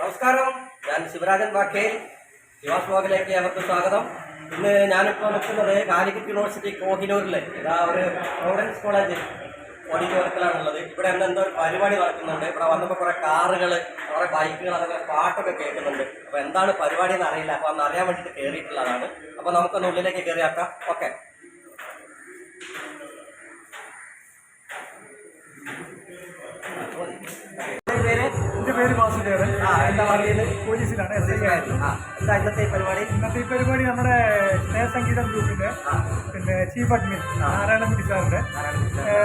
നമസ്കാരം, ഞാൻ ശിവരാജൻ വാക്കേൽ. ശിവാസ് വ്ലോഗിലേക്ക് അവർക്ക് സ്വാഗതം. ഇന്ന് ഞാനിപ്പോൾ നിൽക്കുന്നത് കാലിക്കറ്റ് യൂണിവേഴ്സിറ്റി കോഹിനൂരിലെ ഒരു പ്രോവിഡൻസ് കോളേജ് ഓഡിറ്റോറിയത്തിലാണുള്ളത്. ഇവിടെ എന്തോ ഒരു പരിപാടി നടക്കുന്നുണ്ട്. ഇവിടെ വന്നപ്പോൾ കുറേ കാറുകൾ, കുറേ ബൈക്കുകൾ, അതേപോലെ പാട്ടൊക്കെ കേൾക്കുന്നുണ്ട്. അപ്പോൾ എന്താണ് പരിപാടി എന്ന് അറിയില്ല. അപ്പോൾ അന്ന് അറിയാൻ വേണ്ടിയിട്ട് കയറിയിട്ടുള്ളതാണ്. അപ്പോൾ നമുക്കൊന്ന് ഉള്ളിലേക്ക് കയറിയാക്കാം. ഓക്കെ. എൻ്റെ പേര് വാസുദേവൻ. എന്താ പറയുന്നത്? പോലീസിലാണ്, SI ആയിരുന്നു. എന്താ ഇന്നത്തെ പരിപാടി? ഇന്നത്തെ ഈ പരിപാടി നമ്മുടെ സ്നേഹസംഗീതം ഗ്രൂപ്പിന്റെ ചീഫ് അഡ്മിൻ നാരായണൻകുട്ടി സാറിന്റെ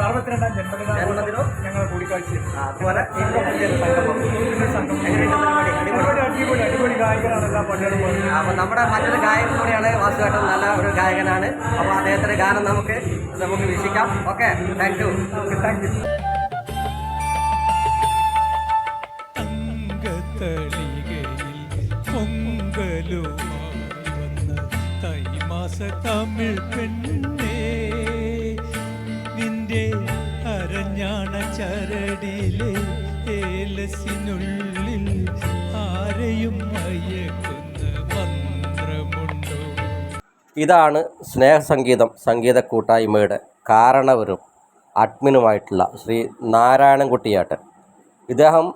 62ാം ജന്മദിനം ഞങ്ങൾ കൂടിക്കാഴ്ചയാണ്. അതുപോലെ അടിപൊളി ഗായകനാണ് എല്ലാ പാട്ടുകളും. അപ്പോൾ നമ്മുടെ മറ്റൊരു ഗായകൻ കൂടിയാണ് വാസുവേട്ടൻ. നല്ല ഒരു ഗായകനാണ്. അപ്പോൾ അദ്ദേഹത്തിന്റെ ഗാനം നമുക്ക് വീക്ഷിക്കാം. Okay, thank you. Thank you. Tamil പെണ്ണേ നിന്റെ അരഞ്ഞാണ ചരടിലെ ഏലസിനുള്ളിൽ ആരെയും മയക്കുന്ന മന്ത്രമുണ്ടോ? ഇതാണ് സ്നേഹസംഗീതം സംഗീത കൂട്ടായ്മയുടെ കാരണവരും അഡ്മിനുമായിട്ടുള്ള ശ്രീ നാരായണൻകുട്ടിയേട്ടൻ. ഇദ്ദേഹം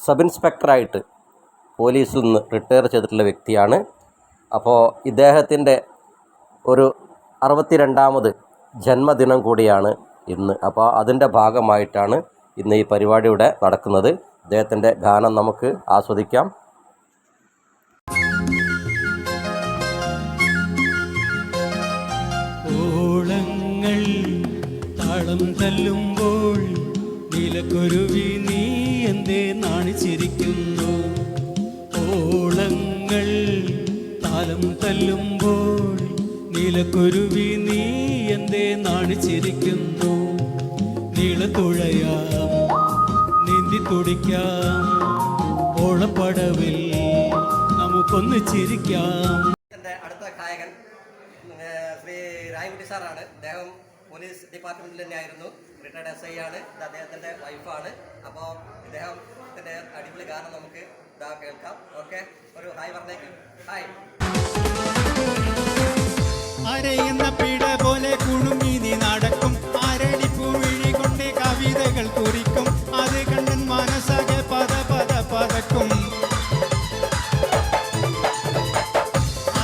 സബ് ഇൻസ്പെക്ടറായിട്ട് പോലീസിൽ നിന്ന് റിട്ടയർ ചെയ്തിട്ടുള്ള വ്യക്തിയാണ്. അപ്പോൾ ഇദ്ദേഹത്തിൻ്റെ ഒരു 62ാമത് ജന്മദിനം കൂടിയാണ് ഇന്ന്. അപ്പോൾ അതിൻ്റെ ഭാഗമായിട്ടാണ് ഇന്ന് ഈ പരിപാടി ഇവിടെ നടക്കുന്നത്. ഇദ്ദേഹത്തിൻ്റെ ഗാനം നമുക്ക് ആസ്വദിക്കാം. ഓളങ്ങൾ താളം തല്ലുമ്പോൾ നീലക്കുരുവി നീ എന്തേ നാണിച്ചിരിക്കുന്നു? ഓളങ്ങൾ താളം തല്ലുമ്പോൾ നീലക്കുരുവി നീ എന്തേ നാണിച്ചിരിക്കുന്നു? നീളത്തുഴയാം, നീന്തി തുടിക്കാം, ഓളപ്പടവിൽ നമുക്കൊന്ന് ചിരിക്കാം. എൻ്റെ അടുത്ത ഗായകൻ ശ്രീ രായൻകുട്ടി സാറാണ്. അദ്ദേഹം പോലീസ് ഡിപ്പാർട്ട്മെൻറ്റിൽ തന്നെയായിരുന്നു. റിട്ടയർഡ് SI ആണ്. ഇത് അദ്ദേഹത്തിൻ്റെ വൈഫാണ്. അപ്പോൾ ഇദ്ദേഹത്തിൻ്റെ അടിപൊളി ഗാനം നമുക്ക് കേൾക്കാം. ഓക്കെ, ഒരു ഹായ് പറഞ്ഞേക്കും. ഹായ്. അരയുന്ന പിട പോലെ കുണുങ്ങി നീ നടക്കും, ആരടിപ്പൂവിഴി കൊണ്ട് കവിതകൾ കുറിക്കും, അത് കണ്ടൻ മനസ്സാകെ പത പത പതക്കും.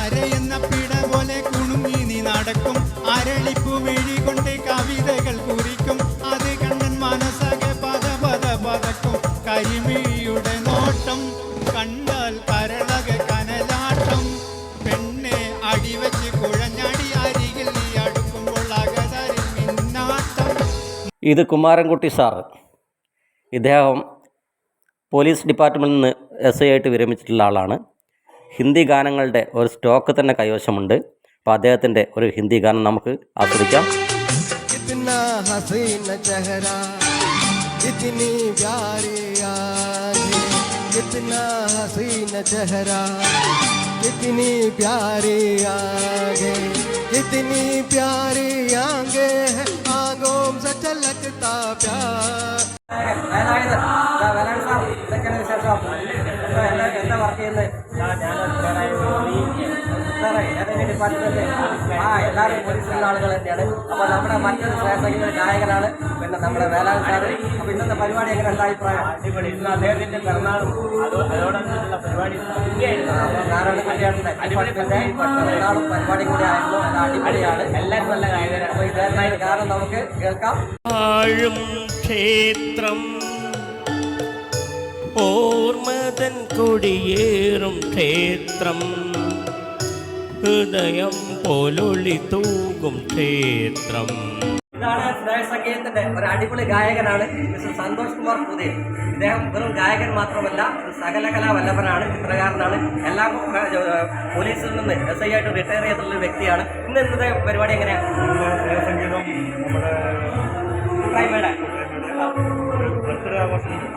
അരയുന്ന പിട പോലെ കുണുങ്ങി നീ നടക്കും, ആരടിപ്പൂവിഴി കൊണ്ട് കവിതകൾ കുറിക്കും, അത് കണ്ടൻ മനസ്സാകെ പത പത പതക്കും. കരിമിഴിയുടെ നോട്ടം കണ്ടാൽ കരളക കനലാട്ടം, പെണ്ണെ അടിവെച്ച് കുഴഞ്ഞടി അരികിൽ നീ അടുക്കുമ്പോൾ അകതരിൽ മിന്നാട്ടം. ഇത് കുമാരൻകുട്ടി സാറ്. ഇദ്ദേഹം പോലീസ് ഡിപ്പാർട്ട്മെൻറ്റിൽ നിന്ന് SI ആയിട്ട് വിരമിച്ചിട്ടുള്ള ആളാണ്. ഹിന്ദി ഗാനങ്ങളുടെ ഒരു സ്റ്റോക്ക് തന്നെ കൈവശമുണ്ട്. അപ്പോൾ അദ്ദേഹത്തിൻ്റെ ഒരു ഹിന്ദി ഗാനം നമുക്ക് ആസ്വദിക്കാം. कितना हसीन चेहरा, कितनी प्यारी आँखें, कितना हसीन चेहरा, कितनी प्यारी आँखें, कितनी प्यारी आँखें हैं, आँखों से झलकता प्यार. എന്താ വർക്ക് ചെയ്യുന്നത്? ഡിപ്പാർട്ട്മെന്റ്. എല്ലാവരും പോലീസിലുള്ള ആളുകൾ തന്നെയാണ്. അപ്പോൾ നമ്മുടെ മറ്റൊരു സ്നേഹസംഗീത ഗായകനാണ് പിന്നെ നമ്മുടെ വേലാൻ സാറ്. അപ്പോൾ ഇന്നത്തെ പരിപാടി എങ്ങനെ എന്താ അഭിപ്രായം? അദ്ദേഹത്തിന്റെ പിറന്നാളും അതോടൊപ്പമുള്ള പരിപാടി നാരായണൻകുട്ടിയുടെ പിറന്നാളും പരിപാടി കൂടി ആയിരുന്നു. അത് അടിപൊളിയാണ്. എല്ലാവരും നല്ല ഗായകരാണ്. അപ്പോൾ ഇദ്ദേഹത്തിൻ്റെ ഗാനം നമുക്ക് കേൾക്കാം. ആഴും ക്ഷേത്രം ഓർമ്മതൻ കൊടിയേറും ക്ഷേത്രം, ഹൃദയം പോലൊളി തൂകും ക്ഷേത്രം. ഇതാണ് സ്നേഹസംഗീതത്തിന്റെ ഒരു അടിപൊളി ഗായകനാണ് മിസ്റ്റർ സന്തോഷ് കുമാർ പുതിയ. ഇദ്ദേഹം വെറും ഗായകൻ മാത്രമല്ല, ഒരു സകലകലാ വല്ലഭനാണ്, ചിത്രകാരനാണ്. എല്ലാം പോലീസിൽ നിന്ന് SI ആയിട്ട് റിട്ടയർ ചെയ്തിട്ടുള്ള വ്യക്തിയാണ്. ഇന്നത്തെ പരിപാടി എങ്ങനെയാണ്? സ്നേഹസംഗീതം നമ്മുടെ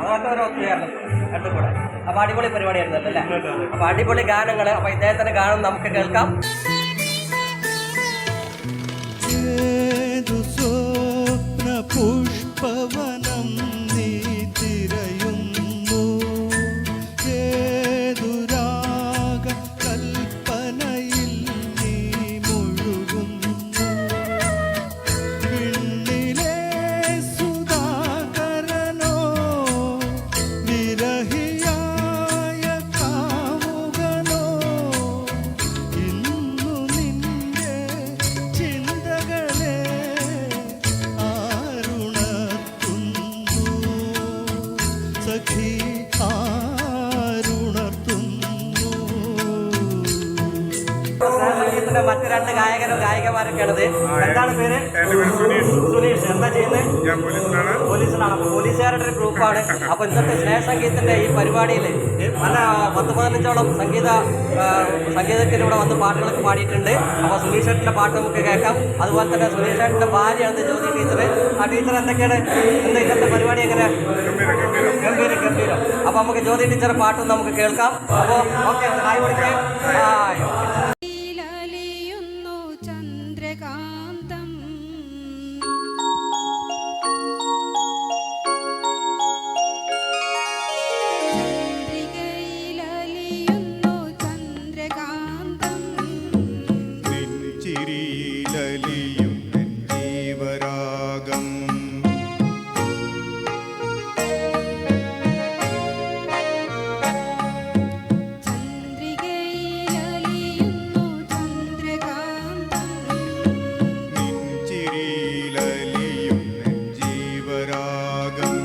അതൊക്കെ ഒരു ഒത്തുചേർന്നു രണ്ടും കൂടെ. അപ്പോൾ അടിപൊളി പരിപാടിയായിരുന്നു അല്ലേ? അപ്പോൾ അടിപൊളി ഗാനങ്ങൾ. അപ്പോൾ ഇദ്ദേഹത്തിന്റെ ഗാനം നമുക്ക് കേൾക്കാം. പുഷ്പവനം നീ തിരയുന്നു, സംഗീതത്തിന്റെ മറ്റ് 2 ഗായകരും ഗായികമാരൊക്കെയാണത്. എന്താണ് പേര്? സുനീഷ്. എന്താ ചെയ്യുന്നത്? പോലീസിലാണ്. അപ്പോൾ പോലീസുകാരുടെ ഒരു ഗ്രൂപ്പാണ്. അപ്പോൾ ഇന്നത്തെ സ്നേഹസംഗീതത്തിന്റെ ഈ പരിപാടിയിൽ പല 10-15ഓളം സംഗീതത്തിലൂടെ വന്ന് പാട്ടുകളൊക്കെ പാടിയിട്ടുണ്ട്. അപ്പോൾ സുനീഷ് ചേട്ടൻ്റെ പാട്ട് നമുക്ക് കേൾക്കാം. അതുപോലെ തന്നെ സുനീഷ് ചേട്ടൻ്റെ ഭാര്യയാണ് ജ്യോതി ടീച്ചർ. ആ ടീച്ചർ എന്തൊക്കെയാണ് ഇന്നത്തെ പരിപാടി എങ്ങനെ? ഗംഭീരം. അപ്പോൾ നമുക്ക് ജ്യോതി ടീച്ചറെ പാട്ടും നമുക്ക് കേൾക്കാം. അപ്പോൾ ഓക്കെ, ഹായ് വിളിക്കാം. ഹായ്. ചന്ദ്രകാന്തം ചന്ദ്രികയിലലിയുന്നു ചന്ദ്രകാന്തം നെഞ്ചിരിയിലലിയും ജീവരാഗം ചന്ദ്രികയിലലിയുന്നു ചന്ദ്രകാന്തം നെഞ്ചിരിയിലലിയും ജീവരാഗം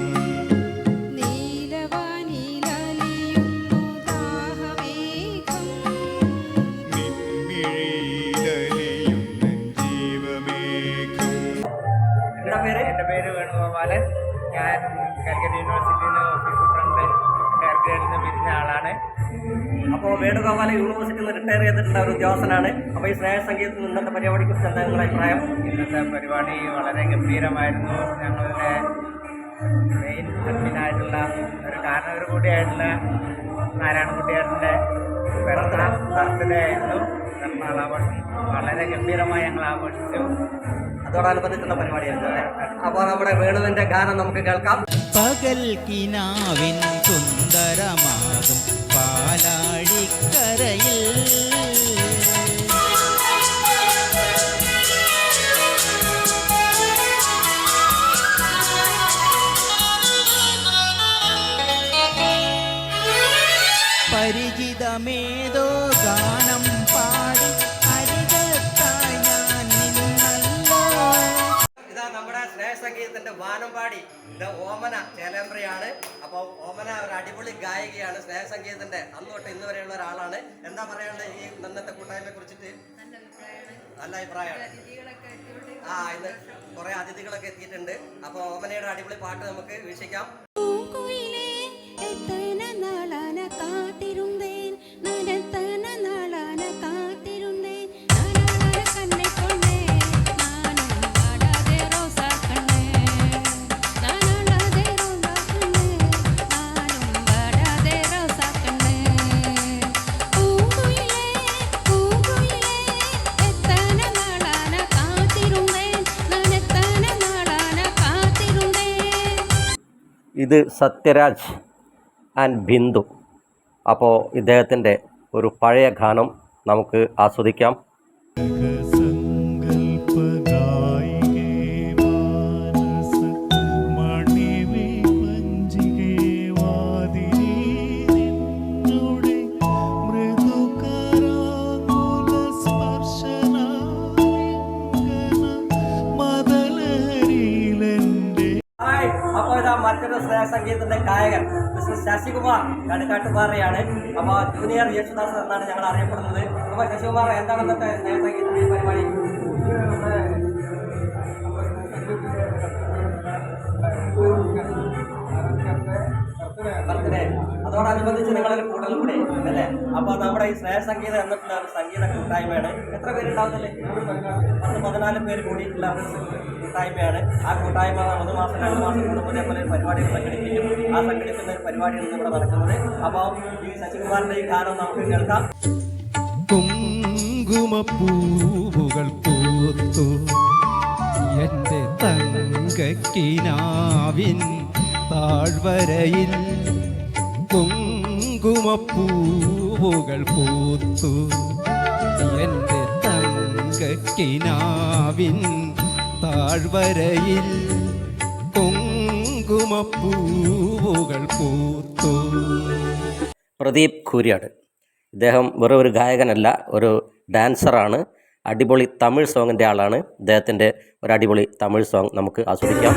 നീലവാനിലലിയുന്നു ദാഹമേഘം നിൻമിഴിയിലലിയും ജീവമേഘം. എന്താ പേര്? എൻ്റെ പേര് വേണുഗോപാലൻ. ഞാൻ കാലിക്കറ്റ് യൂണിവേഴ്സിറ്റിയിൽ ഓഫീസ് സൂപ്രണ്ട് ഹെയർ ഗ്രേഡിൽ നിന്ന് പിരിഞ്ഞ ആളാണ്. അപ്പോൾ വേണുഗോപാലൻ യൂണിവേഴ്സിറ്റിയിൽ നിന്ന് റിട്ടയർ ചെയ്തിട്ടുള്ള ഒരു ഉദ്യോഗസ്ഥനാണ്. അപ്പോൾ ഈ സ്നേഹ സംഗീതത്തിൽ ഇന്നത്തെ പരിപാടിയെ കുറിച്ച് എന്താ നിങ്ങളുടെ അഭിപ്രായം? ഇന്നത്തെ പരിപാടി വളരെ ഗംഭീരമായിരുന്നു. ഞങ്ങളുടെ മെയിൻ അഡ്മിനായിട്ടുള്ള ഒരു കാരണവർ കൂടിയായിട്ടുള്ള നാരായണക്കുട്ടിയേട്ടൻ്റെ ബർത്ത്ഡേ ആയിരുന്നു. പിറന്നാളാഘോഷം വളരെ ഗംഭീരമായി ഞങ്ങൾ ആഘോഷിച്ചു. അതോടനുബന്ധിച്ചുള്ള പരിപാടിയായിരുന്നു അല്ലേ? അപ്പോൾ നമ്മുടെ വേണുവിൻ്റെ ഗാനം നമുക്ക് കേൾക്കാം. പകൽ കിനാവിൻ സുന്ദരമാകും പാലാഴിക്കരയിൽ പരിചിതമേതോ ഗാനം പാടി അരികത്തായി ഞാൻ നിന്നല്ലോ. ഇതാ നമ്മുടെ സ്നേഹസംഗീതത്തിന്റെ വാനമ്പാടി ഓമന ചേലേമ്പ്രയാണ്. അപ്പോൾ ഓമന ഒരു അടിപൊളി ഗായികയാണ്. സ്നേഹസംഗീതത്തിന്റെ അന്ന് തൊട്ട് ഇന്ന് വരെയുള്ള ഒരാളാണ്. എന്താ പറയാനുള്ളത് ഈ ഇന്നത്തെ കൂട്ടായ്മയെ കുറിച്ചിട്ട്? നല്ല അഭിപ്രായമാണ്. ഇന്ന് കുറെ അതിഥികളൊക്കെ എത്തിയിട്ടുണ്ട്. അപ്പോൾ ഓമനയുടെ അടിപൊളി പാട്ട് നമുക്ക് വീക്ഷിക്കാം. പൂങ്കുയിലേ എത്തന നാളാന കാത്തിരുന്നേൻ നടത്തന നാളാന കാത്തിരുന്നേൻ നാനാള കണ്ണെ കൊണ്ടേ നാനും പാടാതെ റോസാ കണ്ണേ നാനാളാതെ റോസാ കണ്ണേ നാനും പാടാതെ റോസാ കണ്ണേ പൂങ്കുയിലേ എത്തന നാളാന കാത്തിരുന്നേൻ നടത്തന നാളാന കാത്തിരുന്നേൻ. ഇത് സത്യരാജ് ആൻഡ് ബിന്ദു. അപ്പോൾ ഇദ്ദേഹത്തിൻ്റെ ഒരു പഴയ ഗാനം നമുക്ക് ആസ്വദിക്കാം. അപ്പോൾ ഇതാ മറ്റൊരു സ്നേഹസംഗീതത്തിന്റെ ഗായകൻ മിസ്റ്റർ ശശികുമാർ കടുക്കാട്ടുപാറയാണ്. അപ്പോൾ ജൂനിയർ യേശുദാസ് എന്നാണ് ഞങ്ങൾ അറിയപ്പെടുന്നത്. അപ്പോൾ ശശികുമാർ, എന്താണ് ഇന്നത്തെ സ്നേഹസംഗീതത്തിന്റെ പരിപാടി? ബർത്ത്ഡേ അതോടനുബന്ധിച്ച് നിങ്ങളൊരു കൂടുതൽ കൂടെ അല്ലേ? അപ്പോൾ നമ്മുടെ ഈ സ്നേഹസംഗീതം എന്നിട്ടുള്ള ഒരു സംഗീത കൂട്ടായ്മയാണ്. എത്ര പേരുണ്ടാവുന്നില്ലേ? 10-14 പേര് കൂടിയിട്ടുള്ള ഒരു കൂട്ടായ്മയാണ്. ആ കൂട്ടായ്മ 1 മാസം 2 മാസം കൂടുമ്പോൾ പോലെ പരിപാടികൾ സംഘടിപ്പിക്കും. ആ സംഘടിപ്പിക്കുന്ന ഒരു പരിപാടിയാണ് ഇവിടെ നടക്കുന്നത്. അപ്പോൾ ഈ ശശികുമാറിൻ്റെ ഈ ഗാനം നമുക്ക് കേൾക്കാം. കുങ്കുമപ്പൂവുകൾ പൂത്തു എൻ്റെ തങ്കക്കിനാവിൻ താഴ്വരയിൽ കുങ്കുമപ്പൂവുകൾ പൂത്തു എൻ്റെ തങ്കക്കിനാവിൻ താഴ്വരയിൽ കുങ്കുമപ്പൂവുകൾ പൂത്തു. പ്രദീപ് കൂരിയാട്. ഇദ്ദേഹം വെറും ഒരു ഗായകനല്ല, ഒരു ഡാൻസറാണ്. അടിപൊളി തമിഴ് സോങ്ങിൻ്റെ ആളാണ്. ഇദ്ദേഹത്തിൻ്റെ ഒരു അടിപൊളി തമിഴ് സോങ് നമുക്ക് ആസ്വദിക്കാം.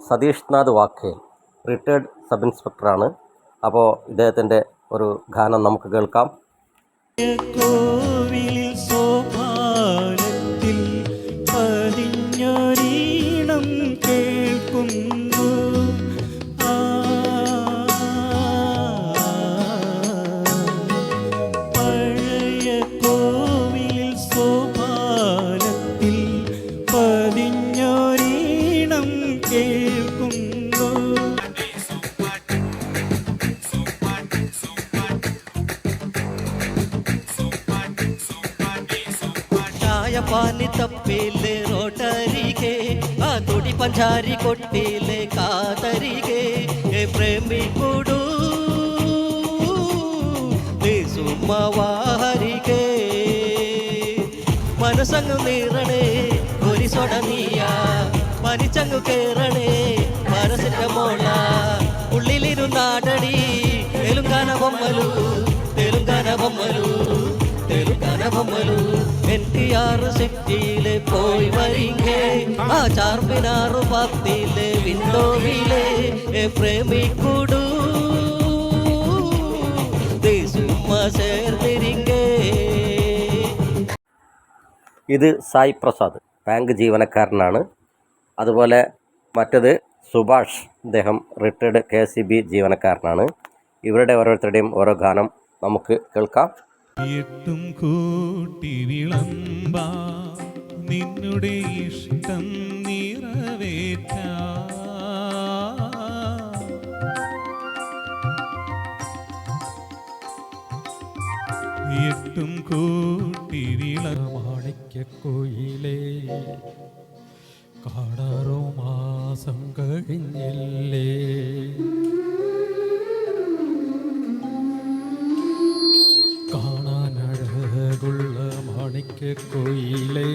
സതീഷ് നാഥ് വാക്കേൽ, റിട്ടയർഡ് സബ് ഇൻസ്പെക്ടറാണ്. അപ്പോൾ ഇദ്ദേഹത്തിൻ്റെ ഒരു ഗാനം നമുക്ക് കേൾക്കാം. കോവിലിൽ സോപാനത്തിൽ പതിഞ്ഞൊരീണം കേൾക്കുന്നു. പഴയ കോവിലിൽ സോപാനത്തിൽ പതിഞ്ഞൊരീണം കേൾക്കുന്നു. ಪಾನಿ ತಪ್ಪಿಲೆ ರೋಟರಿಗೆ ಆ ತುಡಿ ಪಂಜಾರಿ ಕೊಟ್ಟಿಲೆ ಕಾತರಿಗೆ ಏ ಪ್ರೇಮಿ ಕೊಡು ಸುಮ್ಮವಾರಿಗೆ മനസ്സങ്ങു നീറണേ ഒരു സൊടനീയ പനിച്ചങ്ങു കേറണേ മനസ്സിന്റെ മോള ഉള്ളിലിരുന്നാടടി തെലുങ്കാന ബൊമ്മലു തെലുങ്കാന ബൊമ്മലു തെലുങ്കാന ബൊമ്മലു NTR സിറ്റിയിലെ പോയി വരിങ്ങേ ആ ചാർമിനാറ് പത്തിലെ വിൻഡോവിലെ പ്രേമിക്കുടു സുമ്മ ചേർന്നിരിങ്ങേ. ഇത് സായി പ്രസാദ്, ബാങ്ക് ജീവനക്കാരനാണ്. അതുപോലെ മറ്റത് സുഭാഷ്, അദ്ദേഹം റിട്ടയർഡ് KCB ജീവനക്കാരനാണ്. ഇവരുടെ ഓരോരുത്തരുടെയും ഓരോ ഗാനം നമുക്ക് കേൾക്കാം. എട്ടും കൂട്ടി വിളമ്പ നിന്നുടെ ഇഷ്ടം നിറവേറ്റ എട്ടും കൂട്ടി മാണിക്കോയിലേ കാടാറോ മാസം കഴിഞ്ഞില്ലേ കാണാനഴകുള്ള മാണിക്കോയിലേ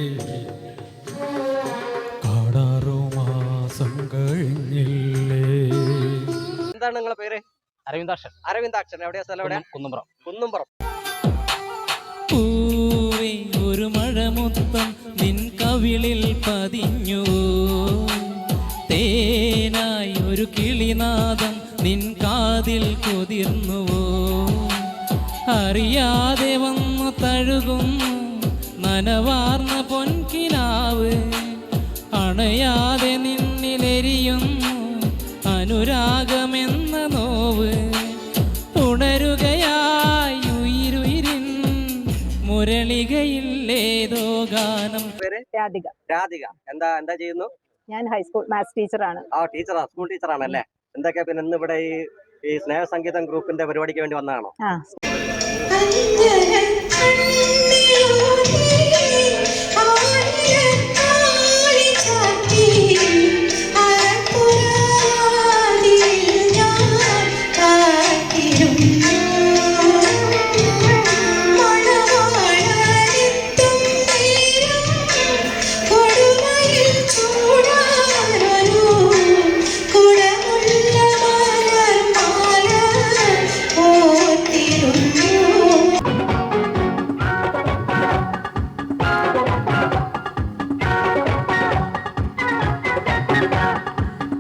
കാടാറോ മാസം കഴിഞ്ഞില്ലേ. എന്താണ് നിങ്ങളുടെ പേര്? അരവിന്ദാക്ഷൻ. അരവിന്ദാക്ഷൻ. എവിടെയാ സ്ഥലം? എവിടെ? കുന്നുംപുറം. കുന്നുംപുറം. പൂവേ ഒരു മഴമുത്തം നിൻ കവിളിൽ പതിഞ്ഞു, തേനായി ഒരു കിളിനാദം നിൻ കാതിൽ കുതിർന്നുവോ, അറിയാതെ വന്നു തഴുകുന്നു നനവാർന്ന പൊൻകിനാവ്, അണയാതെ നിന്നിലെരിയുന്നു അനുരാഗമെന്ന നോവ്, ഉണരുകയായി ഉയിരുയിരിൻ മുരളികയില്ലേതോ ഗാനം. രാധിക. രാധിക. എന്താ ചെയ്യുന്നു? ഞാൻ ഹൈസ്കൂൾ മാത്സ് ടീച്ചറാണ്. ആ, ടീച്ചറാ, സ്കൂൾ ടീച്ചറാണല്ലേ. എന്തൊക്കെയാ പിന്നെ ഇന്ന് ഇവിടെ ഈ സ്നേഹസംഗീതം ഗ്രൂപ്പിന്റെ പരിപാടിക്ക് വേണ്ടി വന്നതാണോ? ആ.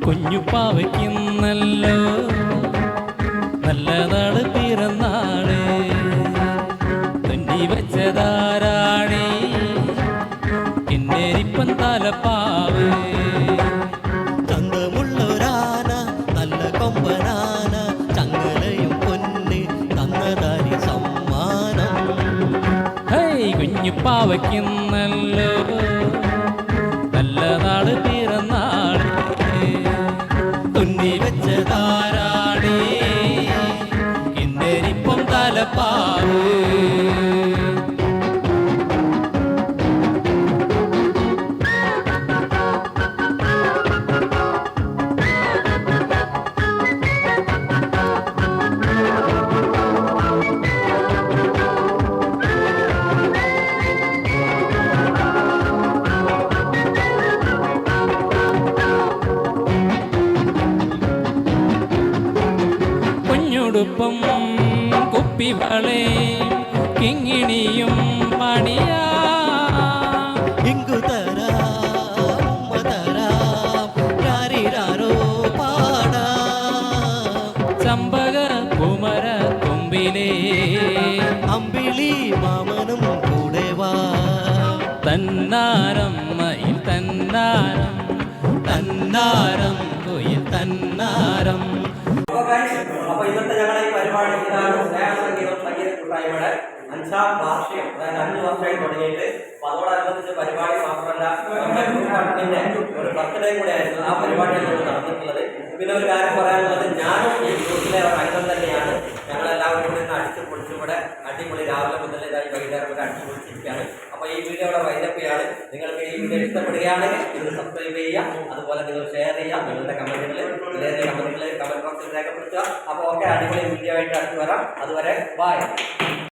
കുഞ്ഞുപ്പാവയ്ക്കുന്നല്ലോ നല്ല നാള് പിറന്നാള്, തുന്നി വെച്ചതാരാണേ കിന്നേരിപ്പൻ തലപ്പാവ്, ചന്തമുള്ളൊരാന നല്ല കൊമ്പനാന ചങ്ങലയും പൊന്ന് തന്നതാരി സമ്മാനം. ഹേയ് കുഞ്ഞുപ്പാവയ്ക്കുന്നല്ലോ നല്ല നാള് പിറന്നാള്, തുന്നി വെച്ചതാരാണേ കിന്നേരിപ്പം തലപ്പാവ്. കുഞ്ഞുടുപ്പം കുപ്പിവളേ കിങ്ങിണിയും പണിയാ, ഇങ്ങു തരാം ഉമ്മ തരാം രാരിരാരോ കോയിലേ അമ്പിളി മാമനും കൂടെ വാ തന്നാരം മയിൽ തന്നാരം തന്നാരം കോയിൽ തന്നാരം. അപ്പൊ ഇന്നത്തെ ഞങ്ങളുടെ ഈ പരിപാടി ഇതാണ് സ്നേഹസംഗീതം സംഗീത കൂട്ടായ്മയുടെ 5ാം വാർഷികം. അതായത് 5 വർഷമായി തുടങ്ങിയിട്ട്. അപ്പൊ അതോടനുബന്ധിച്ച് പരിപാടി മാത്രമല്ല നമ്മുടെ ഗ്രൂപ്പിന്റെ ഒരു ബർത്ത്ഡേ കൂടെ ആയിരുന്നു ആ പരിപാടിയാണ് നമ്മൾ നടന്നിട്ടുള്ളത്. പിന്നെ ഒരു കാര്യം പറയാനുള്ളത്, ഞാനും ഈ ഗ്രൂപ്പിലെ ഒരു അംഗം തന്നെയാണ്. ഞങ്ങളെല്ലാവരും കൂടി ഇന്ന് അടിച്ചു പൊളിച്ചുകൂടെ അടിപൊളി രാവിലെ മുതൽ ഇതായി വൈകുന്നേരം വരെ അടിച്ചു പൊളിച്ചിരിക്കുകയാണ്. അപ്പോൾ ഈ വീഡിയോ ഇവിടെ വൈൻഡപ്പിയാണ്. നിങ്ങൾക്ക് ഈ വീഡിയോ ഇഷ്ടപ്പെടുകയാണെങ്കിൽ ഇത് സബ്സ്ക്രൈബ് ചെയ്യുക, അതുപോലെ നിങ്ങൾ ഷെയർ ചെയ്യുക, നിങ്ങളുടെ കമന്റുകൾ കമന്റ് ബോക്സിൽ രേഖപ്പെടുത്തുക. അപ്പോൾ ഓക്കെ, അടിപൊളി വീഡിയോ ആയിട്ട് അടുത്ത് വരാം. അതുവരെ ബൈ.